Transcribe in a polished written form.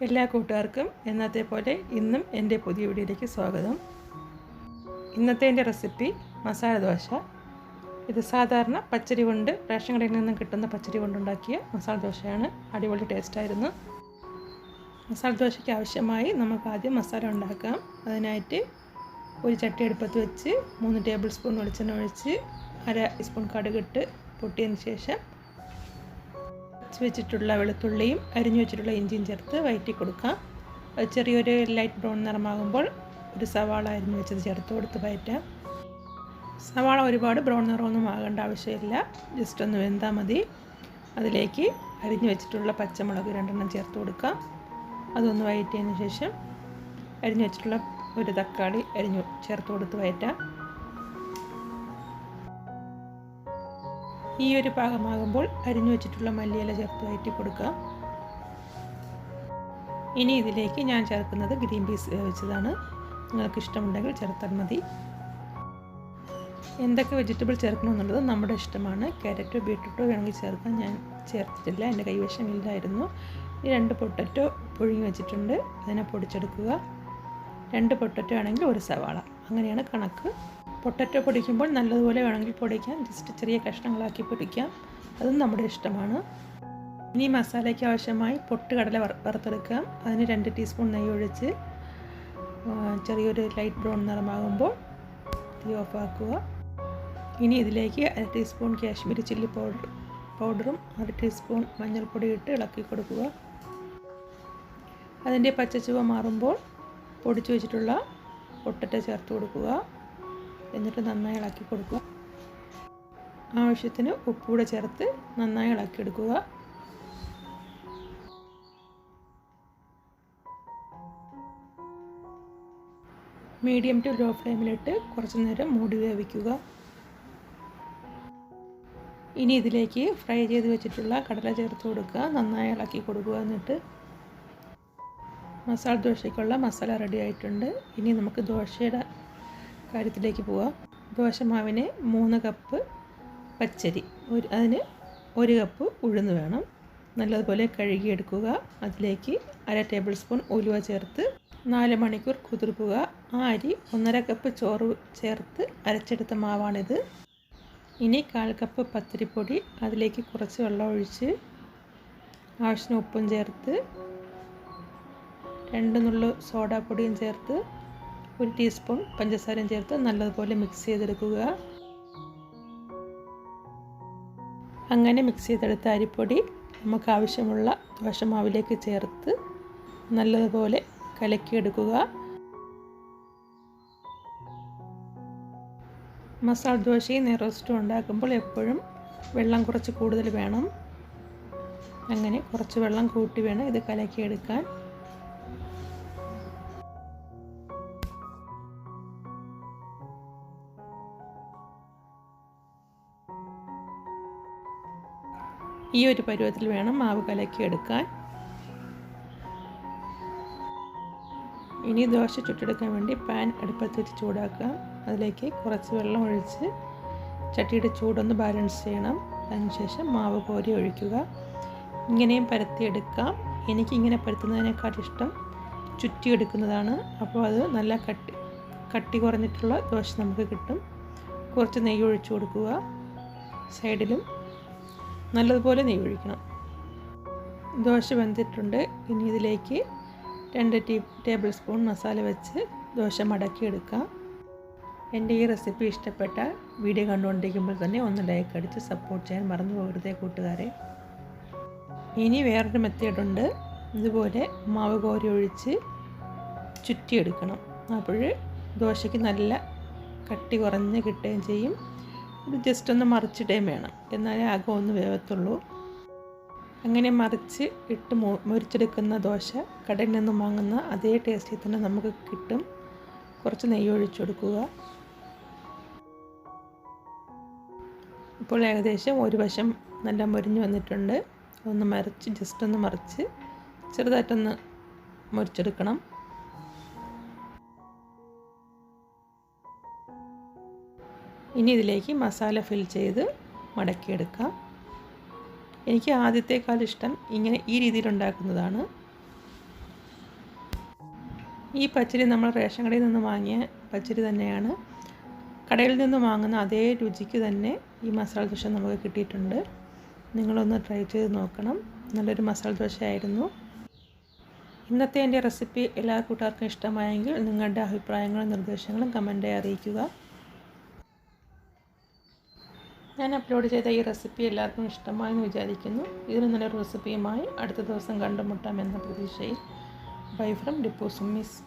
എല്ലാ കൂട്ടുകാർക്കും എന്നത്തെ പോലെ ഇന്നും എൻ്റെ പുതിയ വീഡിയോയിലേക്ക് സ്വാഗതം. ഇന്നത്തെ എൻ്റെ റെസിപ്പി മസാല ദോശ. ഇത് സാധാരണ പച്ചരി കൊണ്ട് റേഷൻ കടയിൽ നിന്നും കിട്ടുന്ന പച്ചരി കൊണ്ടുണ്ടാക്കിയ മസാല ദോശയാണ്. അടിപൊളി ടേസ്റ്റായിരുന്നു. മസാല ദോശയ്ക്ക് ആവശ്യമായി നമുക്ക് ആദ്യം മസാല ഉണ്ടാക്കാം. അതിനായിട്ട് ഒരു ചട്ടി അടുപ്പത്ത് വെച്ച് 3 ടേബിൾ സ്പൂൺ വെളിച്ചെണ്ണ ഒഴിച്ച് 1/2 സ്പൂൺ കടുകിട്ട് പൊട്ടിയതിന് ശേഷം വെച്ചിട്ടുള്ള വെളുത്തുള്ളിയും അരിഞ്ഞു വെച്ചിട്ടുള്ള ഇഞ്ചിയും ചേർത്ത് വഴറ്റി കൊടുക്കാം. ചെറിയൊരു ലൈറ്റ് ബ്രൗൺ നിറമാകുമ്പോൾ ഒരു സവാള അരിഞ്ഞു വെച്ചത് ചേർത്ത് കൊടുത്ത് വഴറ്റാം. സവാള ഒരുപാട് ബ്രൗൺ നിറമൊന്നും ആകേണ്ട ആവശ്യമില്ല, ജസ്റ്റ് ഒന്ന് വെന്താൽ മതി. അതിലേക്ക് അരിഞ്ഞു വെച്ചിട്ടുള്ള പച്ചമുളക് 2 ചേർത്ത് കൊടുക്കാം. അതൊന്ന് വഴറ്റിയതിന് ശേഷം അരിഞ്ഞു വെച്ചിട്ടുള്ള ഒരു തക്കാളി അരിഞ്ഞു ചേർത്ത് കൊടുത്ത് വഴറ്റാം. ഈ ഒരു പാകമാകുമ്പോൾ അരിഞ്ഞു വെച്ചിട്ടുള്ള മല്ലിയില ചേർത്ത് വഴറ്റി കൊടുക്കാം. ഇനി ഇതിലേക്ക് ഞാൻ ചേർക്കുന്നത് ഗ്രീൻ പീസ് വേവിച്ചതാണ്. നിങ്ങൾക്ക് ഇഷ്ടമുണ്ടെങ്കിൽ ചേർത്താൽ മതി. എന്തൊക്കെ വെജിറ്റബിൾ ചേർക്കണമെന്നുള്ളത് നമ്മുടെ ഇഷ്ടമാണ്. ക്യാരറ്റോ ബീട്രൂട്ടോ വേണമെങ്കിൽ ചേർക്കാൻ, ഞാൻ ചേർത്തിട്ടില്ല, എൻ്റെ കൈവശം ഇല്ലായിരുന്നു. ഈ 2 പൊട്ടറ്റോ പുഴുങ്ങി വെച്ചിട്ടുണ്ട്, അതിനെ പൊടിച്ചെടുക്കുക. 2 പൊട്ടറ്റോ ആണെങ്കിൽ ഒരു സവാള, അങ്ങനെയാണ് കണക്ക്. പൊട്ടറ്റോ പൊടിക്കുമ്പോൾ നല്ലതുപോലെ വേണമെങ്കിൽ പൊടിക്കാം, ജസ്റ്റ് ചെറിയ കഷ്ണങ്ങളാക്കി പൊടിക്കാം, അതും നമ്മുടെ ഇഷ്ടമാണ്. ഇനി മസാലയ്ക്ക് ആവശ്യമായി പൊട്ടുകടല വറുത്തെടുക്കാം. അതിന് 2 ടീസ്പൂൺ നെയ്യ് ഒഴിച്ച് ചെറിയൊരു ലൈറ്റ് ബ്രൗൺ നിറമാകുമ്പോൾ തീ ഓഫാക്കുക. ഇനി ഇതിലേക്ക് 1/2 ടീസ്പൂൺ കാശ്മീരി ചില്ലി പൗഡറും 1/2 ടീസ്പൂൺ മഞ്ഞൾപ്പൊടി ഇട്ട് ഇളക്കി കൊടുക്കുക. അതിൻ്റെ പച്ചച്ചുവ മാറുമ്പോൾ പൊടിച്ചു വെച്ചിട്ടുള്ള പൊട്ടറ്റോ ചേർത്ത് കൊടുക്കുക. എന്നിട്ട് നന്നായി ഇളക്കി കൊടുക്കുക. ആവശ്യത്തിന് ഉപ്പൂടെ ചേർത്ത് നന്നായി ഇളക്കിയെടുക്കുക. മീഡിയം ടു ലോ ഫ്ലെയിമിലിട്ട് കുറച്ച് നേരം മൂടി വേവിക്കുക. ഇനി ഇതിലേക്ക് ഫ്രൈ ചെയ്ത് വെച്ചിട്ടുള്ള കടല ചേർത്ത് കൊടുക്കുക, നന്നായി ഇളക്കി കൊടുക്കുക. എന്നിട്ട് മസാല ദോശയ്ക്കുള്ള മസാല റെഡി ആയിട്ടുണ്ട്. ഇനി നമുക്ക് ദോശയുടെ കാര്യത്തിലേക്ക് പോവാം. ദോശമാവിന് 3 കപ്പ് പച്ചരി, അതിന് 1 കപ്പ് ഉഴുന്ന് വേണം. നല്ലതുപോലെ കഴുകിയെടുക്കുക. അതിലേക്ക് 1/2 ടേബിൾ സ്പൂൺ ഉലുവ ചേർത്ത് 4 മണിക്കൂർ കുതിർക്കുക. ആ അരി 1/2 കപ്പ് ചോറ് ചേർത്ത് അരച്ചെടുത്ത മാവാണിത്. ഇനി 1/4 കപ്പ് പത്തിരിപ്പൊടി, അതിലേക്ക് കുറച്ച് വെള്ളം ഒഴിച്ച് ആവശ്യത്തിന് ഉപ്പും ചേർത്ത് 2 നുള്ളു സോഡാപ്പൊടിയും ചേർത്ത് 1 ടീസ്പൂൺ പഞ്ചസാരയും ചേർത്ത് നല്ലതുപോലെ മിക്സ് ചെയ്തെടുക്കുക. അങ്ങനെ മിക്സ് ചെയ്തെടുത്ത അരിപ്പൊടി നമുക്ക് ആവശ്യമുള്ള ദോശമാവിലേക്ക് ചേർത്ത് നല്ലതുപോലെ കലക്കിയെടുക്കുക. മസാല ദോശയും നെയ്റോസ്റ്റും ഉണ്ടാക്കുമ്പോൾ എപ്പോഴും വെള്ളം കുറച്ച് കൂടുതൽ വേണം. അങ്ങനെ കുറച്ച് വെള്ളം കൂട്ടി വേണം ഇത് കലക്കിയെടുക്കാൻ. ഈ ഒരു പരുവത്തിൽ വേണം മാവ് കലക്കിയെടുക്കാൻ. ഇനി ദോശ ചുട്ടെടുക്കാൻ വേണ്ടി പാൻ അടുപ്പത്ത് വെച്ച് ചൂടാക്കാം. അതിലേക്ക് കുറച്ച് വെള്ളം ഒഴിച്ച് ചട്ടിയുടെ ചൂടൊന്ന് ബാലൻസ് ചെയ്യണം. അതിനുശേഷം മാവ് കോരി ഒഴിക്കുക. ഇങ്ങനെയും പരത്തിയെടുക്കാം. എനിക്കിങ്ങനെ പരത്തുന്നതിനേക്കാൾ ഇഷ്ടം ചുറ്റിയെടുക്കുന്നതാണ്. അപ്പോൾ അത് നല്ല കട്ടി കുറഞ്ഞിട്ടുള്ള ദോശ നമുക്ക് കിട്ടും. കുറച്ച് നെയ്യ് ഒഴിച്ചു കൊടുക്കുക. സൈഡിലും നല്ലതുപോലെ നെയ്യ് ഒഴിക്കണം. ദോശ വെന്തിട്ടുണ്ട്. ഇനി ഇതിലേക്ക് 2 ടേബിൾ സ്പൂൺ മസാല വെച്ച് ദോശ മടക്കിയെടുക്കാം. എൻ്റെ ഈ റെസിപ്പി ഇഷ്ടപ്പെട്ടാൽ വീഡിയോ കണ്ടുകൊണ്ടിരിക്കുമ്പോൾ തന്നെ ഒന്ന് ലൈക്ക് അടിച്ച് സപ്പോർട്ട് ചെയ്യാൻ മറന്നു പോകരുതേ കൂട്ടുകാരെ. ഇനി വേറൊരു മെത്തേഡുണ്ട്. ഇതുപോലെ മാവ് കോരി ഒഴിച്ച് ചുറ്റിയെടുക്കണം. അപ്പോൾ ദോശയ്ക്ക് നല്ല കട്ടി കുറഞ്ഞ് കിട്ടുകയും ചെയ്യും. ഇത് ജസ്റ്റ് ഒന്ന് മറിച്ചിടുകയും വേണം, എന്നാലേ അകം ഒന്ന് വേവത്തുള്ളൂ. അങ്ങനെ മറിച്ച് ഇട്ട് മുരിച്ചെടുക്കുന്ന ദോശ കടയിൽ നിന്നും വാങ്ങുന്ന അതേ ടേസ്റ്റിൽ തന്നെ നമുക്ക് കിട്ടും. കുറച്ച് നെയ്യ് ഒഴിച്ചു കൊടുക്കുക. ഇപ്പോൾ ഏകദേശം ഒരു വശം നല്ല മുരിഞ്ഞ് വന്നിട്ടുണ്ട്. ജസ്റ്റ് ഒന്ന് മറിച്ച് ചെറുതായിട്ടൊന്ന് മുരിച്ചെടുക്കണം. ഇനി ഇതിലേക്ക് മസാല ഫിൽ ചെയ്ത് മടക്കിയെടുക്കാം. എനിക്ക് ആദ്യത്തേക്കാൾ ഇഷ്ടം ഇങ്ങനെ ഈ രീതിയിൽ ഉണ്ടാക്കുന്നതാണ്. ഈ പച്ചരി നമ്മൾ റേഷൻ കടയിൽ നിന്ന് വാങ്ങിയ പച്ചരി തന്നെയാണ്. കടയിൽ നിന്ന് വാങ്ങുന്ന അതേ രുചിക്ക് തന്നെ ഈ മസാല ദോശ നമുക്ക് കിട്ടിയിട്ടുണ്ട്. നിങ്ങളൊന്ന് ട്രൈ ചെയ്ത് നോക്കണം. നല്ലൊരു മസാല ദോശയായിരുന്നു. ഇന്നത്തെ എൻ്റെ റെസിപ്പി എല്ലാ കൂട്ടുകാർക്കും ഇഷ്ടമായെങ്കിൽ നിങ്ങളുടെ അഭിപ്രായങ്ങളും നിർദ്ദേശങ്ങളും കമൻറ്റായി അറിയിക്കുക. ഞാൻ അപ്ലോഡ് ചെയ്ത ഈ റെസിപ്പി എല്ലാവർക്കും ഇഷ്ടമായെന്ന് വിചാരിക്കുന്നു. ഇതിന് നല്ലൊരു റെസിപ്പിയുമായി അടുത്ത ദിവസം കണ്ടുമുട്ടാമെന്ന പ്രതീക്ഷയിൽ. Bye from Dippu Sumi's.